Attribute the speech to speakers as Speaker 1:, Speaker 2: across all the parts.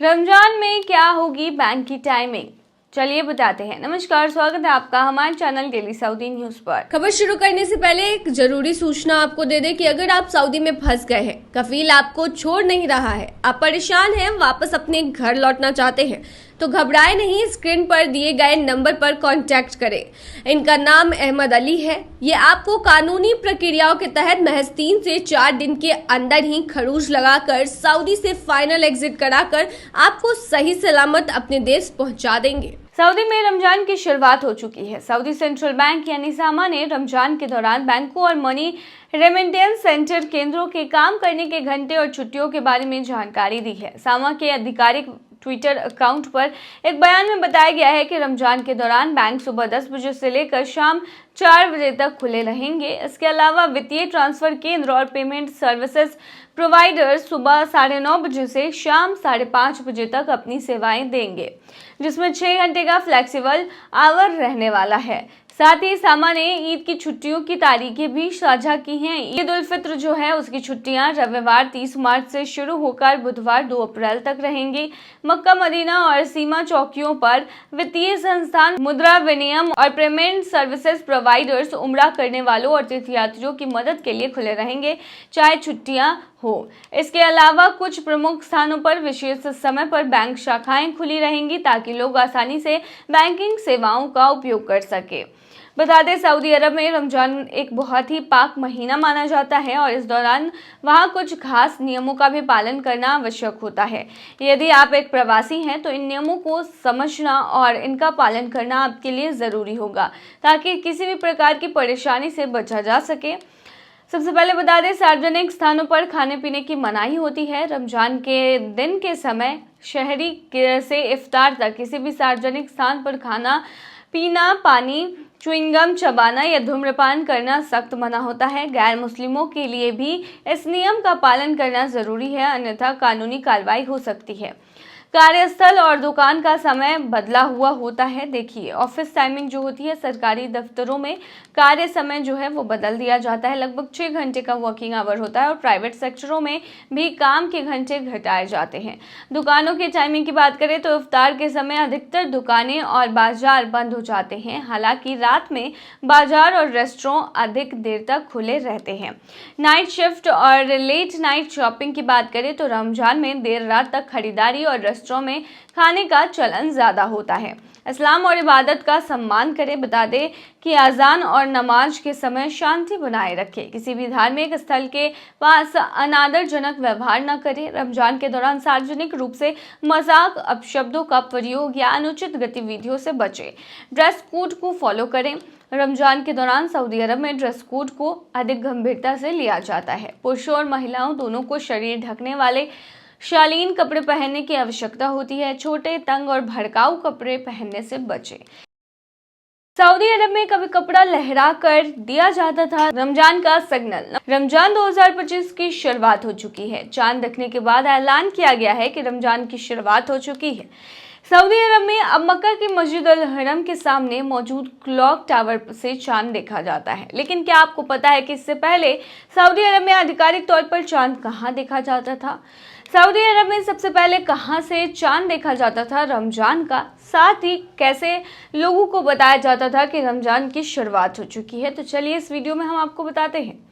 Speaker 1: रमजान में क्या होगी बैंक की टाइमिंग, चलिए बताते हैं। नमस्कार, स्वागत है आपका हमारे चैनल डेली सऊदी न्यूज पर।
Speaker 2: खबर शुरू करने से पहले एक जरूरी सूचना आपको दे दें कि अगर आप सऊदी में फंस गए हैं, कफील आपको छोड़ नहीं रहा है, आप परेशान हैं, वापस अपने घर लौटना चाहते हैं, तो घबराए नहीं, स्क्रीन पर दिए गए नंबर पर कांटेक्ट करें। इनका नाम अहमद अली है। ये आपको कानूनी प्रक्रियाओं के तहत महज 3 से 4 दिन के अंदर ही खरूज लगाकर सऊदी से फाइनल एग्जिट कराकर आपको सही सलामत अपने देश पहुंचा देंगे।
Speaker 1: सऊदी में रमजान की शुरुआत हो चुकी है। सऊदी सेंट्रल बैंक यानी सामा ने रमजान के दौरान बैंकों और मनी रेमिटेंस सेंटर केंद्रों के काम करने के घंटे और छुट्टियों के बारे में जानकारी दी है। सामा के आधिकारिक ट्विटर अकाउंट पर एक बयान में बताया गया है कि रमजान के दौरान बैंक सुबह 10 बजे से लेकर शाम 4 बजे तक खुले रहेंगे। इसके अलावा वित्तीय ट्रांसफर केंद्र और पेमेंट सर्विसेज प्रोवाइडर सुबह 9:30 बजे से शाम 5:30 बजे तक अपनी सेवाएं देंगे, जिसमें 6 घंटे का फ्लेक्सिबल आवर रहने वाला है। साथ ही सामा ने ईद की छुट्टियों की तारीखें भी साझा की हैं। ईद उल फित्र जो है उसकी छुट्टियां रविवार 30 मार्च से शुरू होकर बुधवार 2 अप्रैल तक रहेंगी। मक्का, मदीना और सीमा चौकियों पर वित्तीय संस्थान, मुद्रा विनिमय और पेमेंट सर्विसेज प्रोवाइडर्स उम्रा करने वालों और तीर्थयात्रियों की मदद के लिए खुले रहेंगे, चाहे छुट्टियां हो। इसके अलावा कुछ प्रमुख स्थानों पर विशेष समय पर बैंक शाखाएं खुली रहेंगी ताकि लोग आसानी से बैंकिंग सेवाओं का उपयोग कर सके। बता दें, सऊदी अरब में रमजान एक बहुत ही पाक महीना माना जाता है और इस दौरान वहां कुछ खास नियमों का भी पालन करना आवश्यक होता है। यदि आप एक प्रवासी हैं तो इन नियमों को समझना और इनका पालन करना आपके लिए ज़रूरी होगा ताकि किसी भी प्रकार की परेशानी से बचा जा सके। सबसे पहले बता दें, सार्वजनिक स्थानों पर खाने पीने की मनाही होती है। रमजान के दिन के समय शहरी से इफ्तार तक किसी भी सार्वजनिक स्थान पर खाना पीना, पानी, च्युइंगम चबाना या धूम्रपान करना सख्त मना होता है। गैर मुस्लिमों के लिए भी इस नियम का पालन करना जरूरी है, अन्यथा कानूनी कार्रवाई हो सकती है। कार्यस्थल और दुकान का समय बदला हुआ होता है। देखिए, ऑफिस टाइमिंग जो होती है, सरकारी दफ्तरों में कार्य समय जो है वो बदल दिया जाता है। लगभग 6 घंटे का वर्किंग आवर होता है और प्राइवेट सेक्टरों में भी काम के घंटे घटाए जाते हैं। दुकानों की टाइमिंग की बात करें तो इफ्तार के समय अधिकतर दुकानें और बाजार बंद हो जाते हैं। हालांकि रात में बाजार और रेस्टोरेंट अधिक देर तक खुले रहते हैं। नाइट शिफ्ट और लेट नाइट शॉपिंग की बात करें तो रमजान में देर रात तक खरीदारी और रेस्टोरेंट में खाने का चलन ज्यादा होता है। इस्लाम और इबादत का सम्मान करें। बता दें कि अजान और नमाज के समय शांति बनाए रखें। किसी भी धार्मिक स्थल के पास अनादरजनक व्यवहार न करें। रमजान के दौरान सार्वजनिक रूप से मजाक, अपशब्दों का प्रयोग या अनुचित गतिविधियों से बचें। ड्रेस कोड को फॉलो करें। रमजान के दौरान सऊदी अरब में ड्रेस कोड को अधिक गंभीरता से लिया जाता है। पुरुषों और महिलाओं दोनों को शरीर ढकने वाले शालीन कपड़े पहनने की आवश्यकता होती है। छोटे, तंग और भड़काऊ कपड़े पहनने से बचें। सऊदी अरब में कभी कपड़ा लहरा कर दिया जाता था रमजान का सिग्नल। रमजान 2025 की शुरुआत हो चुकी है। चांद दिखने के बाद ऐलान किया गया है कि रमजान की शुरुआत हो चुकी है। सऊदी अरब में अब मक्का की मस्जिद अल हरम के सामने मौजूद क्लॉक टावर से चांद देखा जाता है। लेकिन क्या आपको पता है कि इससे पहले सऊदी अरब में आधिकारिक तौर पर चांद कहां देखा जाता था? सऊदी अरब में सबसे पहले कहां से चांद देखा जाता था रमजान का, साथ ही कैसे लोगों को बताया जाता था कि रमजान की शुरुआत हो चुकी है, तो चलिए इस वीडियो में हम आपको बताते हैं।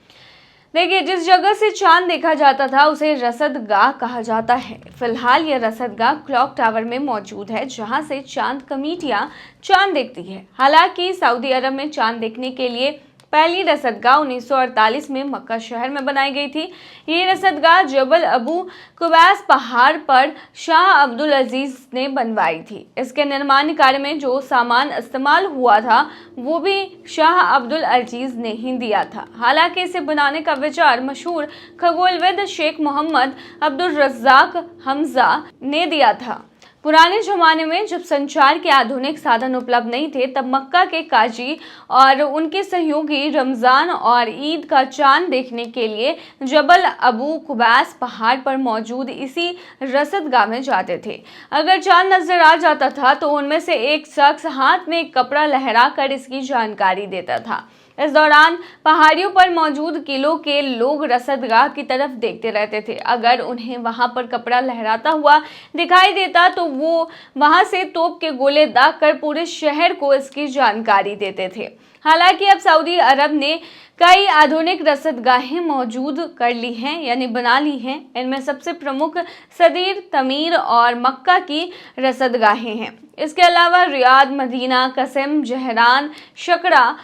Speaker 1: देखिए, जिस जगह से चांद देखा जाता था उसे रसदगाह कहा जाता है। फिलहाल यह रसदगाह क्लॉक टावर में मौजूद है, जहां से चांद कमेटियां चांद देखती है। हालांकि सऊदी अरब में चांद देखने के लिए पहली रसदगाह 1948 में मक्का शहर में बनाई गई थी। ये रसदगाह जबल अबू कुबैस पहाड़ पर शाह अब्दुल अजीज ने बनवाई थी। इसके निर्माण कार्य में जो सामान इस्तेमाल हुआ था वो भी शाह अब्दुल अजीज ने ही दिया था। हालांकि इसे बनाने का विचार मशहूर खगोलविद शेख मोहम्मद अब्दुल रज्जाक हमजा ने दिया था। पुराने जमाने में जब संचार के आधुनिक साधन उपलब्ध नहीं थे, तब मक्का के काजी और उनके सहयोगी रमजान और ईद का चांद देखने के लिए जबल अबू कुबैस पहाड़ पर मौजूद इसी रसदगाह में जाते थे। अगर चांद नजर आ जाता था तो उनमें से एक शख्स हाथ में एक कपड़ा लहरा कर इसकी जानकारी देता था। इस दौरान पहाड़ियों पर मौजूद किलों के लोग रसदगाह की तरफ देखते रहते थे। अगर उन्हें वहां पर कपड़ा लहराता हुआ दिखाई देता तो वो वहां से तोप के गोले दागकर पूरे शहर को इसकी जानकारी देते थे। हालांकि अब सऊदी अरब ने कई आधुनिक रसदगाहें मौजूद कर ली हैं, यानी बना ली हैं। इनमें सबसे प्रमुख सदीर, तमीर और मक्का की रसदगाहें हैं। इसके अलावा रियाद, मदीना, कसम, जहरान, शकरा,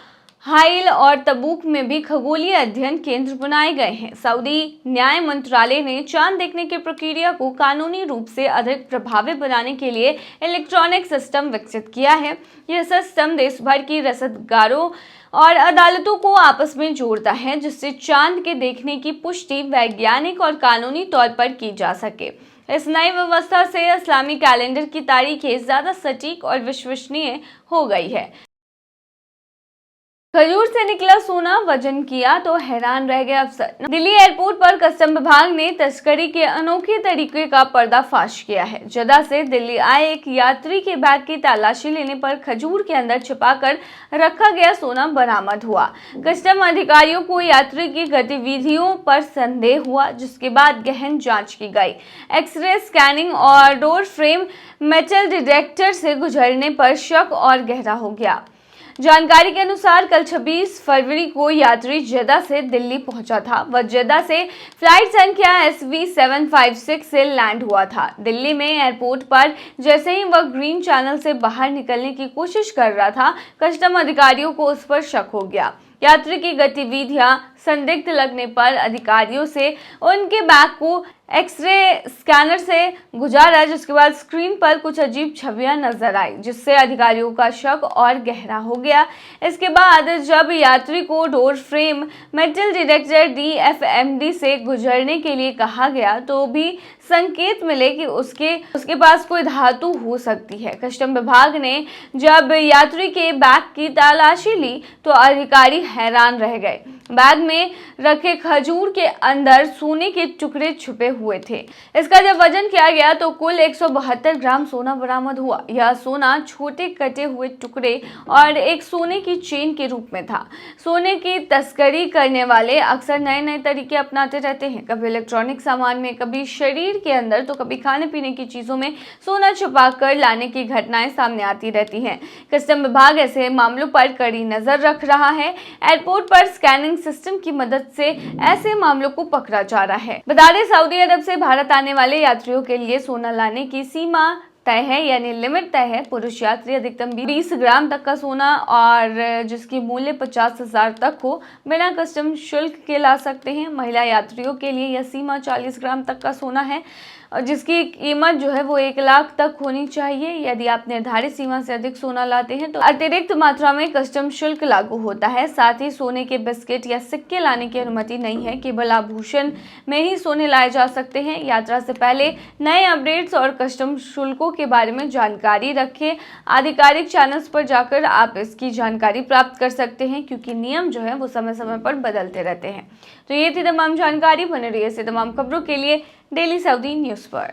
Speaker 1: हाइल और तबूक में भी खगोलीय अध्ययन केंद्र बनाए गए हैं। सऊदी न्याय मंत्रालय ने चांद देखने की प्रक्रिया को कानूनी रूप से अधिक प्रभावी बनाने के लिए इलेक्ट्रॉनिक सिस्टम विकसित किया है। यह सिस्टम देश भर की रसदगारों और अदालतों को आपस में जोड़ता है, जिससे चांद के देखने की पुष्टि वैज्ञानिक और कानूनी तौर पर की जा सके। इस नई व्यवस्था से इस्लामी कैलेंडर की तारीखें ज्यादा सटीक और विश्वसनीय हो गई है। खजूर से निकला सोना वजन किया तो हैरान रह गए अफसर। दिल्ली एयरपोर्ट पर कस्टम विभाग ने तस्करी के अनोखे तरीके का पर्दाफाश किया है। जद्दा से दिल्ली आए एक यात्री के बैग की तलाशी लेने पर खजूर के अंदर छिपाकर रखा गया सोना बरामद हुआ। कस्टम अधिकारियों को यात्री की गतिविधियों पर संदेह हुआ, जिसके बाद गहन जांच की गई। एक्सरे स्कैनिंग और डोर फ्रेम मेटल डिटेक्टर से गुजरने पर शक और गहरा हो गया। जानकारी के अनुसार कल 26 फरवरी को यात्री जद्दा से दिल्ली पहुंचा था। वह जद्दा से फ्लाइट संख्या SV756 से लैंड हुआ था। दिल्ली में एयरपोर्ट पर जैसे ही वह ग्रीन चैनल से बाहर निकलने की कोशिश कर रहा था, कस्टम अधिकारियों को उस पर शक हो गया। यात्री की गतिविधियां संदिग्ध लगने पर अधिकारियों से उनके बैग को एक्सरे स्कैनर से गुजारा, जिसके बाद स्क्रीन पर कुछ अजीब छवियां नजर आई, जिससे अधिकारियों का शक और गहरा हो गया। इसके बाद जब यात्री को door frame metal detector DFMD से गुजरने के लिए कहा गया तो भी संकेत मिले कि उसके पास कोई धातु हो सकती है। कस्टम विभाग ने जब यात्री के बैग की तलाशी ली तो अधिकारी हैरान रह गए। बैग में रखे खजूर के अंदर सोने के टुकड़े छुपे हुए थे। इसका जब वजन किया गया तो कुल 172 ग्राम सोना बरामद हुआ। यह सोना छोटे कटे हुए टुकड़े और एक सोने की चेन के रूप में था। सोने की तस्करी करने वाले अक्सर नए नए तरीके अपनाते रहते हैं। कभी इलेक्ट्रॉनिक सामान में, कभी शरीर के अंदर, तो कभी खाने पीने की चीजों में सोना छुपा कर लाने की घटनाएं सामने आती रहती हैं। कस्टम विभाग ऐसे मामलों पर कड़ी नजर रख रहा है। एयरपोर्ट पर स्कैनिंग सिस्टम की मदद से ऐसे मामलों को पकड़ा जा रहा है। बता दें, सऊदी अरब से भारत आने वाले यात्रियों के लिए सोना लाने की सीमा तय है, यानी लिमिट तय है। पुरुष यात्री अधिकतम 20 ग्राम तक का सोना और जिसकी मूल्य 50,000 तक हो बिना कस्टम शुल्क के ला सकते हैं। महिला यात्रियों के लिए यह सीमा 40 ग्राम तक का सोना है और जिसकी कीमत जो है वो 1 लाख तक होनी चाहिए। यदि आप निर्धारित सीमा से अधिक सोना लाते हैं तो अतिरिक्त मात्रा में कस्टम शुल्क लागू होता है। साथ ही सोने के बिस्किट या सिक्के लाने की अनुमति नहीं है। केवल आभूषण में ही सोने लाए जा सकते हैं। यात्रा से पहले नए अपडेट्स और कस्टम शुल्कों के बारे में जानकारी रखें। आधिकारिक चैनल्स पर जाकर आप इसकी जानकारी प्राप्त कर सकते हैं, क्योंकि नियम जो है वो समय समय पर बदलते रहते हैं। तो ये थी तमाम जानकारी। बने रहिए ऐसे तमाम खबरों के लिए डेली सऊदी न्यूज़ पर।